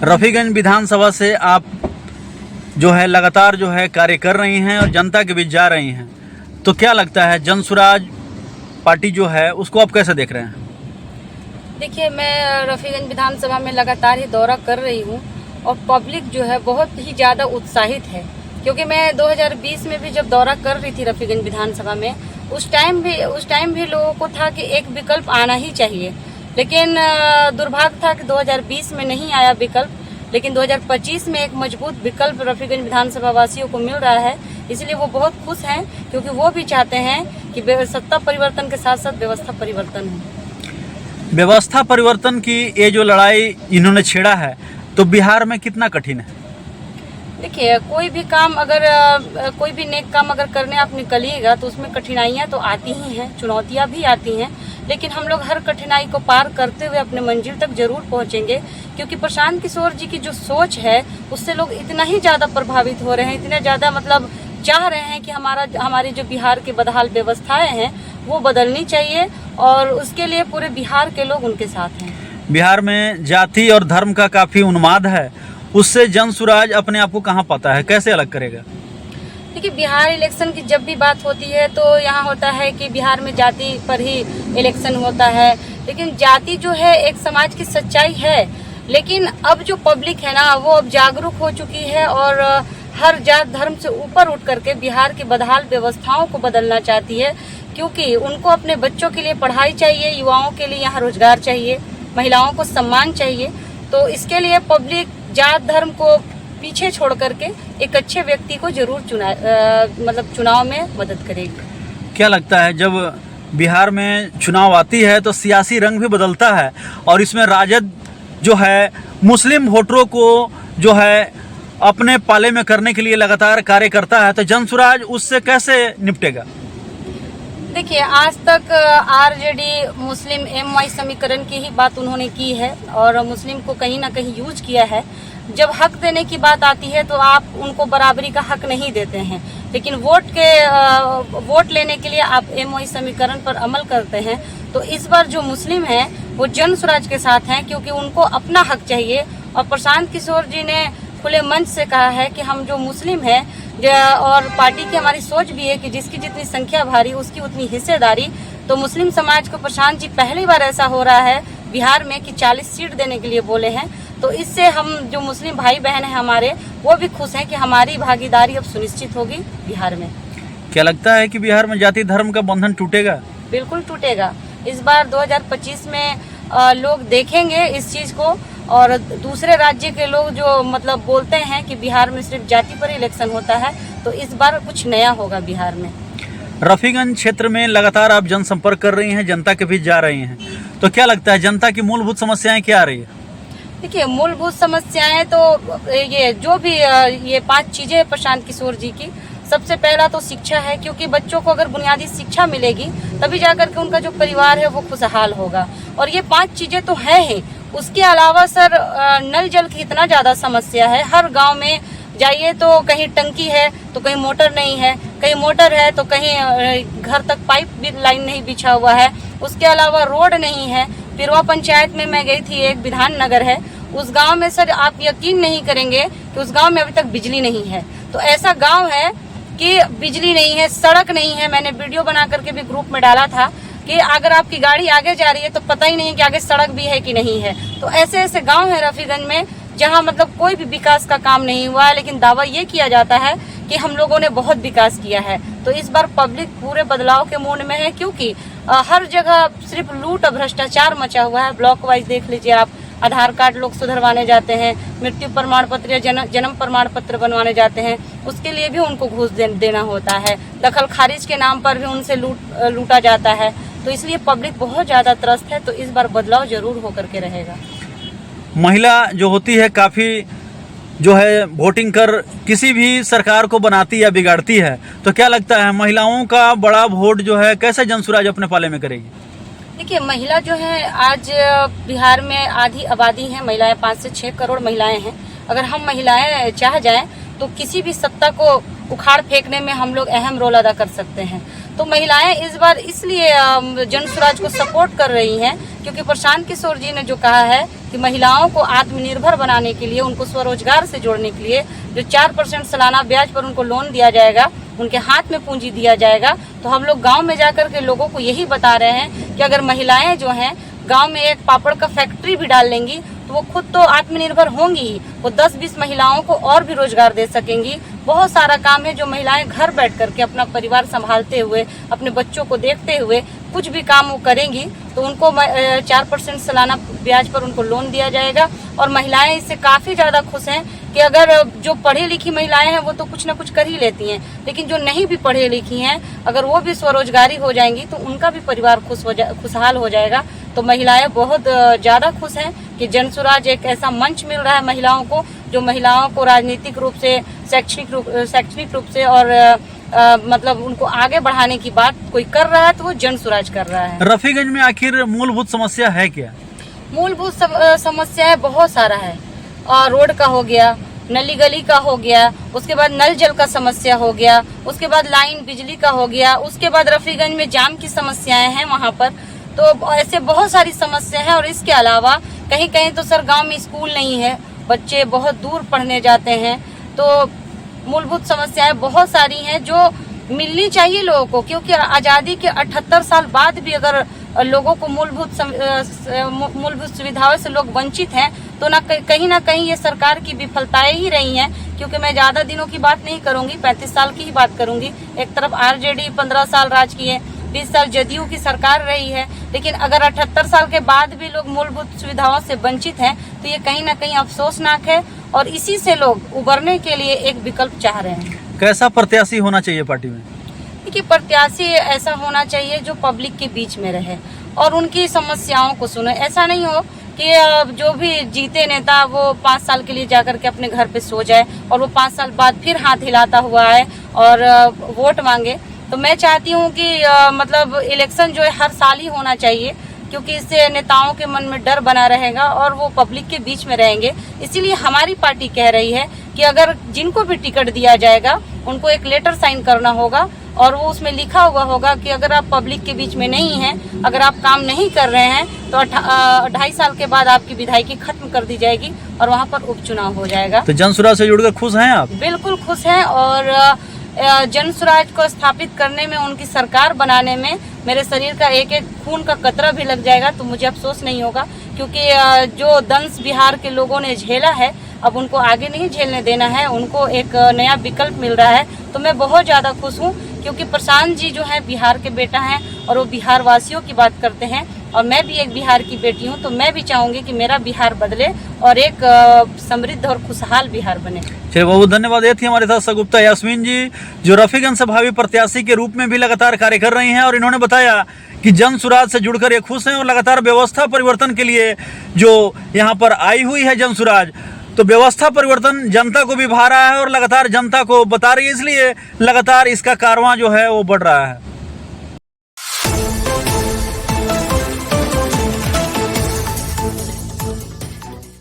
रफीगंज विधानसभा से आप जो है लगातार जो है कार्य कर रही हैं और जनता के बीच जा रही हैं, तो क्या लगता है जनसुराज पार्टी जो है उसको आप कैसे देख रहे हैं? देखिए, मैं रफीगंज विधानसभा में लगातार ही दौरा कर रही हूँ और पब्लिक जो है बहुत ही ज़्यादा उत्साहित है, क्योंकि मैं 2020 में भी जब दौरा कर रही थी रफीगंज विधानसभा में, उस टाइम भी लोगों को था कि एक विकल्प आना ही चाहिए, लेकिन दुर्भाग्य था कि 2020 में नहीं आया विकल्प, लेकिन 2025 में एक मजबूत विकल्प रफीगंज विधानसभा वासियों को मिल रहा है। इसलिए वो बहुत खुश हैं, क्योंकि वो भी चाहते हैं कि सत्ता परिवर्तन के साथ साथ व्यवस्था परिवर्तन हो। व्यवस्था परिवर्तन की ये जो लड़ाई इन्होंने छेड़ा है, तो बिहार में कितना कठिन है? देखिए, कोई भी काम अगर कोई भी नेक काम अगर करने आप निकलिएगा तो उसमें कठिनाइयाँ तो आती ही हैं, चुनौतियाँ भी आती हैं, लेकिन हम लोग हर कठिनाई को पार करते हुए अपने मंजिल तक जरूर पहुंचेंगे, क्योंकि प्रशांत किशोर जी की जो सोच है उससे लोग इतना ही ज़्यादा प्रभावित हो रहे हैं, इतने ज़्यादा मतलब चाह रहे हैं कि हमारी जो बिहार की बदहाल व्यवस्थाएं हैं वो बदलनी चाहिए, और उसके लिए पूरे बिहार के लोग उनके साथ हैं। बिहार में जाति और धर्म का काफ़ी उन्माद है, उससे जनसुराज अपने आप को कहाँ पाता है, कैसे अलग करेगा? देखिए, बिहार इलेक्शन की जब भी बात होती है तो यहाँ होता है कि बिहार में जाति पर ही इलेक्शन होता है, लेकिन जाति जो है एक समाज की सच्चाई है, लेकिन अब जो पब्लिक है ना वो अब जागरूक हो चुकी है और हर जात धर्म से ऊपर उठ करके बिहार की बदहाल व्यवस्थाओं को बदलना चाहती है, क्योंकि उनको अपने बच्चों के लिए पढ़ाई चाहिए, युवाओं के लिए यहाँ रोजगार चाहिए, महिलाओं को सम्मान चाहिए। तो इसके लिए पब्लिक जात धर्म को पीछे छोड़ करके एक अच्छे व्यक्ति को जरूर चुनाव में मदद करेगी। क्या लगता है जब बिहार में चुनाव आती है तो सियासी रंग भी बदलता है, और इसमें राजद जो है मुस्लिम वोटरों को जो है अपने पाले में करने के लिए लगातार कार्य करता है, तो जनसुराज उससे कैसे निपटेगा? देखिए, आज तक आरजेडी मुस्लिम एमवाई समीकरण की ही बात उन्होंने की है और मुस्लिम को कहीं ना कहीं यूज किया है। जब हक देने की बात आती है तो आप उनको बराबरी का हक नहीं देते हैं, लेकिन वोट लेने के लिए आप एमवाई समीकरण पर अमल करते हैं। तो इस बार जो मुस्लिम हैं वो जनसुराज के साथ हैं, क्योंकि उनको अपना हक चाहिए, और प्रशांत किशोर जी ने खुले मंच से कहा है कि हम जो मुस्लिम हैं, और पार्टी की हमारी सोच भी है कि जिसकी जितनी संख्या भारी उसकी उतनी हिस्सेदारी, तो मुस्लिम समाज को प्रशांत जी पहली बार ऐसा हो रहा है बिहार में कि 40 सीट देने के लिए बोले हैं। तो इससे हम जो मुस्लिम भाई बहन हैं हमारे, वो भी खुश हैं कि हमारी भागीदारी अब सुनिश्चित होगी बिहार में। क्या लगता है कि बिहार में जाति धर्म का बंधन टूटेगा? बिल्कुल टूटेगा। इस बार 2025 में लोग देखेंगे इस चीज को, और दूसरे राज्य के लोग जो मतलब बोलते हैं कि बिहार में सिर्फ जाति पर इलेक्शन होता है, तो इस बार कुछ नया होगा बिहार में। रफीगंज क्षेत्र में लगातार आप जनसंपर्क कर रही हैं, जनता के बीच जा रही हैं, तो क्या लगता है जनता की मूलभूत समस्याएं क्या आ रही है? देखिए, मूलभूत समस्याएं तो ये जो भी ये 5 चीजें हैं प्रशांत किशोर जी की। सबसे पहला तो शिक्षा है, क्योंकि बच्चों को अगर बुनियादी शिक्षा मिलेगी तभी जाकर के उनका जो परिवार है वो खुशहाल होगा, और ये 5 चीजें तो है ही। उसके अलावा सर, नल जल की इतना ज्यादा समस्या है। हर गांव में जाइए तो कहीं टंकी है तो कहीं मोटर नहीं है, कहीं मोटर है तो कहीं घर तक पाइप भी लाइन नहीं बिछा हुआ है। उसके अलावा रोड नहीं है। पिरवा पंचायत में मैं गई थी, एक विधान नगर है, उस गांव में सर आप यकीन नहीं करेंगे कि उस गांव में अभी तक बिजली नहीं है। तो ऐसा गांव है कि बिजली नहीं है, सड़क नहीं है। मैंने वीडियो बना करके भी ग्रुप में डाला था कि अगर आपकी गाड़ी आगे जा रही है तो पता ही नहीं कि आगे सड़क भी है कि नहीं है। तो ऐसे ऐसे गांव है रफीगंज में जहां मतलब कोई भी विकास का काम नहीं हुआ है, लेकिन दावा ये किया जाता है कि हम लोगों ने बहुत विकास किया है। तो इस बार पब्लिक पूरे बदलाव के मूड में है, क्योंकि हर जगह सिर्फ लूट और भ्रष्टाचार मचा हुआ है। ब्लॉक वाइज देख लीजिए आप, आधार कार्ड लोग सुधरवाने जाते हैं, मृत्यु प्रमाण पत्र या जन्म प्रमाण पत्र बनवाने जाते हैं, उसके लिए भी उनको घूस देना होता है। दखल खारिज के नाम पर भी उनसे लूटा जाता है। तो इसलिए पब्लिक बहुत ज़्यादा त्रस्त है। तो इस बार बदलाव जरूर होकर के रहेगा। महिला जो होती है काफ़ी जो है वोटिंग कर किसी भी सरकार को बनाती या बिगाड़ती है, तो क्या लगता है महिलाओं का बड़ा वोट जो है कैसे जनसुराज अपने पाले में करेगी? देखिए, महिला जो है आज बिहार में आधी आबादी है महिलाएं, 5 से 6 करोड़ महिलाएं हैं। अगर हम महिलाएं चाह जाएं तो किसी भी सत्ता को उखाड़ फेंकने में हम लोग अहम रोल अदा कर सकते हैं। तो महिलाएं इस बार इसलिए जन स्वराज को सपोर्ट कर रही हैं क्योंकि प्रशांत किशोर जी ने जो कहा है कि महिलाओं को आत्मनिर्भर बनाने के लिए, उनको स्वरोजगार से जोड़ने के लिए जो 4% सालाना ब्याज पर उनको लोन दिया जाएगा, उनके हाथ में पूंजी दिया जाएगा। तो हम लोग गांव में जाकर के लोगों को यही बता रहे हैं कि अगर महिलाएं जो हैं गांव में एक पापड़ का फैक्ट्री भी डाल लेंगी तो वो खुद तो आत्मनिर्भर होंगी ही, वो 10-20 महिलाओं को और भी रोजगार दे सकेंगी। बहुत सारा काम है जो महिलाएं घर बैठ करके अपना परिवार संभालते हुए, अपने बच्चों को देखते हुए कुछ भी काम वो करेंगी तो उनको 4% सालाना ब्याज पर उनको लोन दिया जाएगा। और महिलाएं इससे काफ़ी ज़्यादा खुश हैं कि अगर जो पढ़ी लिखी महिलाएं हैं वो तो कुछ ना कुछ कर ही लेती हैं, लेकिन जो नहीं भी पढ़ी लिखी हैं अगर वो भी स्वरोजगारी हो जाएंगी तो उनका भी परिवार खुशहाल हो जाएगा। तो महिलाएं बहुत ज़्यादा खुश हैं कि जन स्वराज एक ऐसा मंच मिल रहा है महिलाओं को, जो महिलाओं को राजनीतिक रूप से, शैक्षणिक रूप से और मतलब उनको आगे बढ़ाने की बात कोई कर रहा है तो वो जन स्वराज कर रहा है। रफीगंज में आखिर मूलभूत समस्या है क्या? मूलभूत समस्याएं बहुत सारा है। रोड का हो गया, नली गली का हो गया, उसके बाद नल जल का समस्या हो गया, उसके बाद लाइन बिजली का हो गया, उसके बाद रफीगंज में जाम की समस्याएं हैं वहाँ पर। तो ऐसे बहुत सारी समस्या है। और इसके अलावा कहीं कहीं तो सर गांव में स्कूल नहीं है, बच्चे बहुत दूर पढ़ने जाते हैं। तो मूलभूत समस्याएं बहुत सारी हैं जो मिलनी चाहिए लोगों को, क्योंकि आज़ादी के 78 साल बाद भी अगर लोगों को मूलभूत सुविधाओं से लोग वंचित हैं तो कहीं ना कहीं ये सरकार की विफलताएं ही रही हैं। क्योंकि मैं ज़्यादा दिनों की बात नहीं करूंगी, 35 साल की ही बात करूंगी। एक तरफ आरजेडी 15 साल राज की है, 20 साल जदयू की सरकार रही है, लेकिन अगर 78 साल के बाद भी लोग मूलभूत सुविधाओं से वंचित हैं तो ये कहीं ना कहीं अफसोसनाक है। और इसी से लोग उबरने के लिए एक विकल्प चाह रहे हैं। कैसा प्रत्याशी होना चाहिए पार्टी में? देखिए, प्रत्याशी ऐसा होना चाहिए जो पब्लिक के बीच में रहे और उनकी समस्याओं को सुने। ऐसा नहीं हो कि जो भी जीते नेता वो 5 साल के लिए जाकर के अपने घर पे सो जाए और वो 5 साल बाद फिर हाथ हिलाता हुआ आए और वोट मांगे। तो मैं चाहती हूँ कि मतलब इलेक्शन जो है हर साल ही होना चाहिए, क्योंकि इससे नेताओं के मन में डर बना रहेगा और वो पब्लिक के बीच में रहेंगे। इसीलिए हमारी पार्टी कह रही है कि अगर जिनको भी टिकट दिया जाएगा उनको एक लेटर साइन करना होगा और वो उसमें लिखा हुआ होगा कि अगर आप पब्लिक के बीच में नहीं हैं, अगर आप काम नहीं कर रहे हैं तो 2.5 साल के बाद आपकी विधायकी खत्म कर दी जाएगी और वहाँ पर उपचुनाव हो जाएगा। तो जन स्वराज से जुड़कर खुश हैं आप? बिल्कुल खुश हैं। और जन स्वराज को स्थापित करने में, उनकी सरकार बनाने में मेरे शरीर का एक एक खून का कतरा भी लग जाएगा तो मुझे अफसोस नहीं होगा, क्योंकि जो दंश बिहार के लोगों ने झेला है अब उनको आगे नहीं झेलने देना है। उनको एक नया विकल्प मिल रहा है तो मैं बहुत ज़्यादा खुश हूँ, क्योंकि प्रशांत जी जो है बिहार के बेटा हैं और वो बिहार वासियों की बात करते हैं और मैं भी एक बिहार की बेटी हूँ। तो मैं भी चाहूँगी कि मेरा बिहार बदले और एक समृद्ध और खुशहाल बिहार बने। चलिए, बहुत बहुत धन्यवाद। ये थी हमारे साथ सगुप्ता यास्मीन जी, जो रफीगंज से भावी प्रत्याशी के रूप में भी लगातार कार्य कर रही हैं और इन्होंने बताया कि जन स्वराज से जुड़कर ये खुश हैं और लगातार व्यवस्था परिवर्तन के लिए जो यहाँ पर आई हुई है जन स्वराज, तो व्यवस्था परिवर्तन जनता को भी भा रहा है और लगातार जनता को बता रही है, इसलिए लगातार इसका कारवां जो है वो बढ़ रहा है।